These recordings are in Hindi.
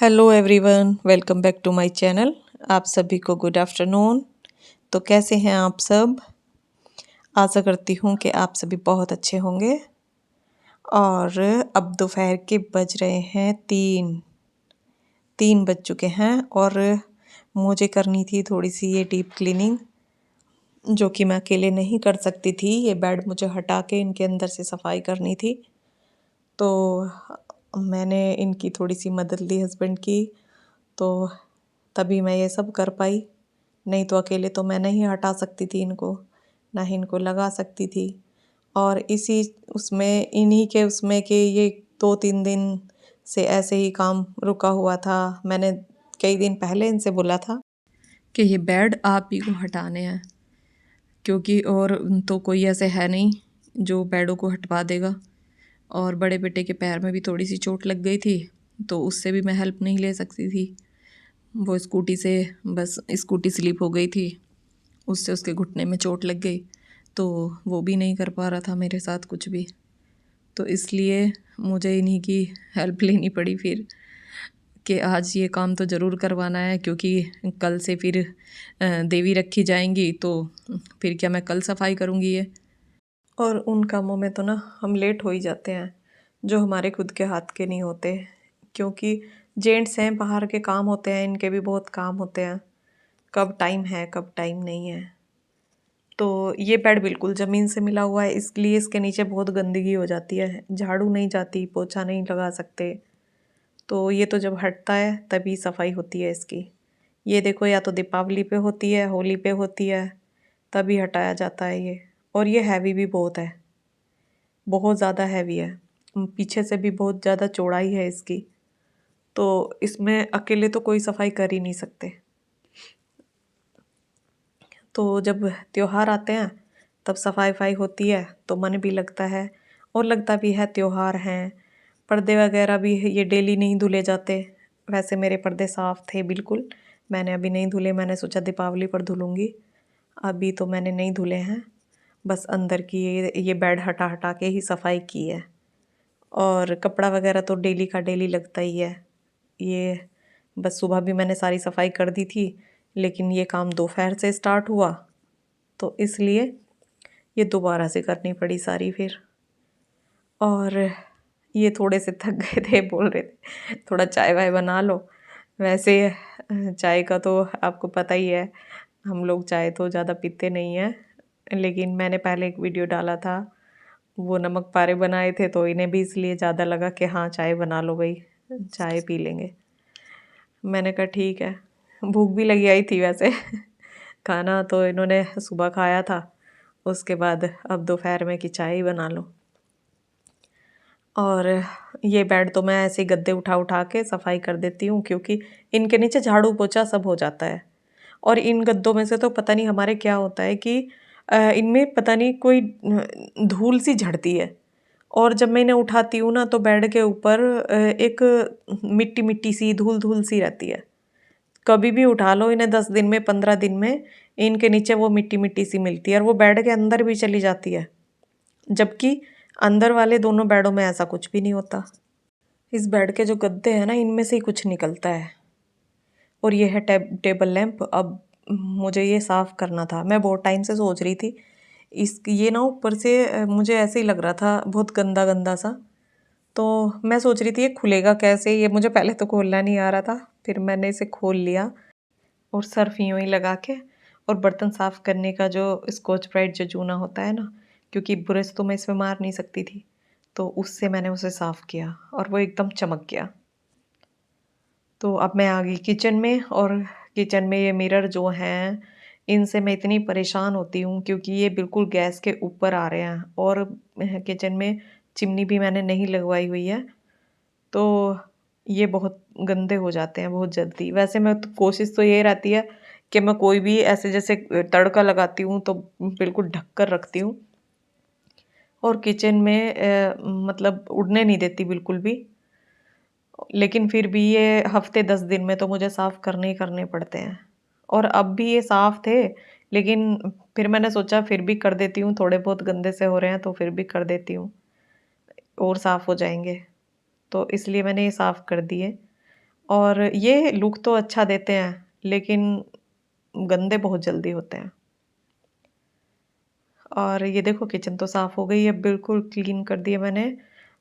Hello everyone, welcome back to my channel. आप सभी को गुड आफ्टरनून। तो कैसे हैं आप सब? आशा करती हूँ कि आप सभी बहुत अच्छे होंगे। और अब दोपहर के बज रहे हैं 3 बज चुके हैं और मुझे करनी थी थोड़ी सी ये डीप क्लीनिंग, जो कि मैं अकेले नहीं कर सकती थी। ये बेड मुझे हटा के इनके अंदर से सफाई करनी थी, तो मैंने इनकी थोड़ी सी मदद ली हस्बैंड की, तो तभी मैं ये सब कर पाई। नहीं तो अकेले तो मैं नहीं हटा सकती थी इनको, ना ही इनको लगा सकती थी। और इसी उसमें इन्हीं के उसमें कि ये 2-3 दिन से ऐसे ही काम रुका हुआ था। मैंने कई दिन पहले इनसे बोला था कि ये बेड आप ही को हटाने हैं, क्योंकि और तो कोई ऐसे है नहीं जो बेडों को हटवा देगा। और बड़े बेटे के पैर में भी थोड़ी सी चोट लग गई थी, तो उससे भी मैं हेल्प नहीं ले सकती थी। वो स्कूटी से बस स्कूटी स्लिप हो गई थी, उससे उसके घुटने में चोट लग गई, तो वो भी नहीं कर पा रहा था मेरे साथ कुछ भी। तो इसलिए मुझे इन्हीं की हेल्प लेनी पड़ी फिर, कि आज ये काम तो ज़रूर करवाना है, क्योंकि कल से फिर देवी रखी जाएंगी, तो फिर क्या मैं कल सफाई करूँगी ये। और उन कामों में तो ना हम लेट हो ही जाते हैं, जो हमारे खुद के हाथ के नहीं होते, क्योंकि जेंट्स हैं, बाहर के काम होते हैं, इनके भी बहुत काम होते हैं। कब टाइम है कब टाइम नहीं है। तो ये बेड बिल्कुल ज़मीन से मिला हुआ है, इसलिए इसके नीचे बहुत गंदगी हो जाती है। झाड़ू नहीं जाती, पोछा नहीं लगा सकते। तो ये तो जब हटता है तभी सफाई होती है इसकी। ये देखो, या तो दीपावली पे होती है, होली पे होती है, तभी हटाया जाता है ये। और ये हैवी भी बहुत है, बहुत ज़्यादा हैवी है। पीछे से भी बहुत ज़्यादा चौड़ाई है इसकी, तो इसमें अकेले तो कोई सफाई कर ही नहीं सकते। तो जब त्योहार आते हैं तब सफाई वफाई होती है, तो मन भी लगता है और लगता भी है त्योहार हैं। पर्दे वगैरह भी ये डेली नहीं धुले जाते। वैसे मेरे पर्दे साफ़ थे बिल्कुल, मैंने अभी नहीं धुले, मैंने सोचा दीपावली पर धुलूँगी। अभी तो मैंने नहीं धुले हैं, बस अंदर की ये बेड हटा हटा के ही सफाई की है। और कपड़ा वगैरह तो डेली का डेली लगता ही है। ये बस सुबह भी मैंने सारी सफाई कर दी थी, लेकिन ये काम दोपहर से स्टार्ट हुआ, तो इसलिए ये दोबारा से करनी पड़ी सारी फिर। और ये थोड़े से थक गए थे, बोल रहे थे थोड़ा चाय वाय बना लो। वैसे चाय का तो आपको पता ही है, हम लोग चाय तो ज़्यादा पीते नहीं हैं, लेकिन मैंने पहले एक वीडियो डाला था, वो नमक पारे बनाए थे, तो इन्हें भी इसलिए ज़्यादा लगा कि हाँ चाय बना लो भाई, चाय पी लेंगे। मैंने कहा ठीक है, भूख भी लगी आई थी वैसे। खाना तो इन्होंने सुबह खाया था, उसके बाद अब दोपहर में कि चाय ही बना लो। और ये बेड तो मैं ऐसे ही गद्दे उठा उठा के सफाई कर देती हूँ, क्योंकि इनके नीचे झाड़ू पोछा सब हो जाता है। और इन गद्दों में से तो पता नहीं हमारे क्या होता है कि इनमें पता नहीं कोई धूल सी झड़ती है, और जब मैं इन्हें उठाती हूँ ना, तो बेड के ऊपर एक मिट्टी मिट्टी सी, धूल धूल सी रहती है। कभी भी उठा लो इन्हें, 10 दिन में 15 दिन में इनके नीचे वो मिट्टी मिट्टी सी मिलती है, और वो बेड के अंदर भी चली जाती है, जबकि अंदर वाले दोनों बेडों में ऐसा कुछ भी नहीं होता। इस बेड के जो गद्दे हैं ना, इनमें से ही कुछ निकलता है। और ये है टेबल लैंप। अब मुझे ये साफ़ करना था, मैं बहुत टाइम से सोच रही थी। ये ना ऊपर से मुझे ऐसे ही लग रहा था बहुत गंदा गंदा सा, तो मैं सोच रही थी ये खुलेगा कैसे। ये मुझे पहले तो खोलना नहीं आ रहा था, फिर मैंने इसे खोल लिया और सर्फ यूँ ही लगा के, और बर्तन साफ़ करने का जो स्कॉच ब्राइट जो चूना होता है ना, क्योंकि ब्रश तो मैं इसमें मार नहीं सकती थी, तो उससे मैंने उसे साफ़ किया और वो एकदम चमक गया। तो अब मैं आ गई किचन में, और किचन में ये मिरर जो हैं, इनसे मैं इतनी परेशान होती हूँ, क्योंकि ये बिल्कुल गैस के ऊपर आ रहे हैं, और किचन में चिमनी भी मैंने नहीं लगवाई हुई है, तो ये बहुत गंदे हो जाते हैं बहुत जल्दी। वैसे मैं तो कोशिश तो ये रहती है कि मैं कोई भी ऐसे जैसे तड़का लगाती हूँ तो बिल्कुल ढक कर रखती हूँ, और किचन में मतलब उड़ने नहीं देती बिल्कुल भी। लेकिन फिर भी ये हफ्ते 10 दिन में तो मुझे साफ़ करने ही करने पड़ते हैं। और अब भी ये साफ़ थे, लेकिन फिर मैंने सोचा फिर भी कर देती हूँ, थोड़े बहुत गंदे से हो रहे हैं तो फिर भी कर देती हूँ, और साफ़ हो जाएंगे, तो इसलिए मैंने ये साफ़ कर दिए। और ये लुक तो अच्छा देते हैं, लेकिन गंदे बहुत जल्दी होते हैं। और ये देखो किचन तो साफ़ हो गई है, बिल्कुल क्लीन कर दिए मैंने।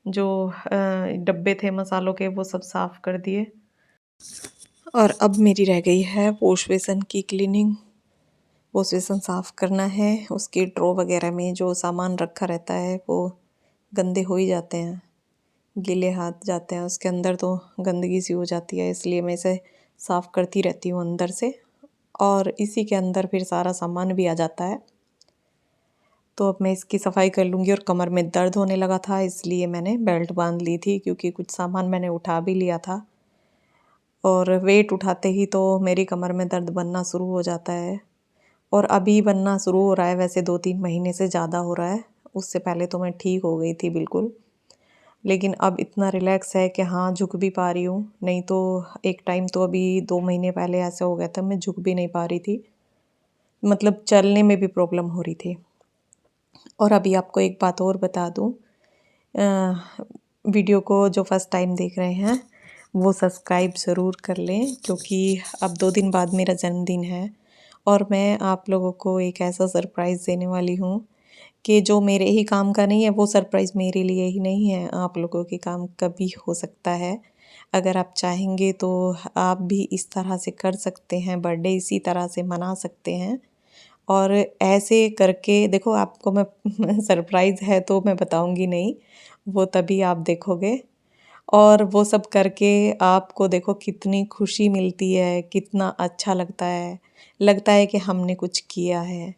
जो डब्बे थे मसालों के वो सब साफ़ कर दिए। और अब मेरी रह गई है वॉश बेसिन की क्लीनिंग। वॉश बेसिन साफ़ करना है, उसकी ड्रॉ वगैरह में जो सामान रखा रहता है वो गंदे हो ही जाते हैं, गीले हाथ जाते हैं उसके अंदर तो गंदगी सी हो जाती है, इसलिए मैं इसे साफ़ करती रहती हूँ अंदर से। और इसी के अंदर फिर सारा सामान भी आ जाता है। तो अब मैं इसकी सफाई कर लूँगी। और कमर में दर्द होने लगा था, इसलिए मैंने बेल्ट बांध ली थी, क्योंकि कुछ सामान मैंने उठा भी लिया था और वेट उठाते ही तो मेरी कमर में दर्द बनना शुरू हो जाता है। और अभी बनना शुरू हो रहा है, वैसे 2-3 महीने से ज़्यादा हो रहा है। उससे पहले तो मैं ठीक हो गई थी बिल्कुल, लेकिन अब इतना रिलैक्स है कि हाँ झुक भी पा रही हूँ। नहीं तो एक टाइम तो अभी 2 महीने पहले ऐसा हो गया था, मैं झुक भी नहीं पा रही थी, मतलब चलने में भी प्रॉब्लम हो रही थी। और अभी आपको एक बात और बता दूँ, वीडियो को जो फर्स्ट टाइम देख रहे हैं वो सब्सक्राइब ज़रूर कर लें, क्योंकि अब 2 दिन बाद मेरा जन्मदिन है और मैं आप लोगों को एक ऐसा सरप्राइज़ देने वाली हूँ कि जो मेरे ही काम का नहीं है। वो सरप्राइज़ मेरे लिए ही नहीं है, आप लोगों के काम का भी हो सकता है। अगर आप चाहेंगे तो आप भी इस तरह से कर सकते हैं, बर्थडे इसी तरह से मना सकते हैं। और ऐसे करके देखो, आपको मैं सरप्राइज़ है तो मैं बताऊँगी नहीं, वो तभी आप देखोगे। और वो सब करके आपको देखो कितनी खुशी मिलती है, कितना अच्छा लगता है कि हमने कुछ किया है।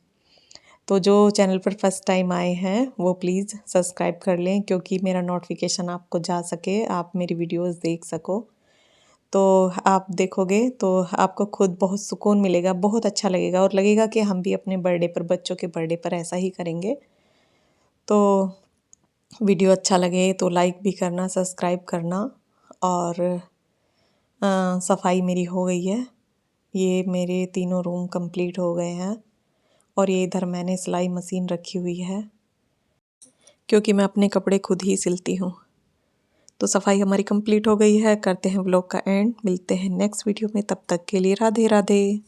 तो जो चैनल पर फर्स्ट टाइम आए हैं वो प्लीज़ सब्सक्राइब कर लें, क्योंकि मेरा नोटिफिकेशन आपको जा सके, आप मेरी वीडियोस देख सको। तो आप देखोगे तो आपको खुद बहुत सुकून मिलेगा, बहुत अच्छा लगेगा और लगेगा कि हम भी अपने बर्थडे पर, बच्चों के बर्थडे पर ऐसा ही करेंगे। तो वीडियो अच्छा लगे तो लाइक भी करना, सब्सक्राइब करना। और सफाई मेरी हो गई है, ये मेरे तीनों रूम कंप्लीट हो गए हैं। और ये इधर मैंने सिलाई मशीन रखी हुई है, क्योंकि मैं अपने कपड़े खुद ही सिलती हूँ। तो सफाई हमारी कंप्लीट हो गई है, करते हैं व्लॉग का एंड, मिलते हैं नेक्स्ट वीडियो में, तब तक के लिए राधे राधे।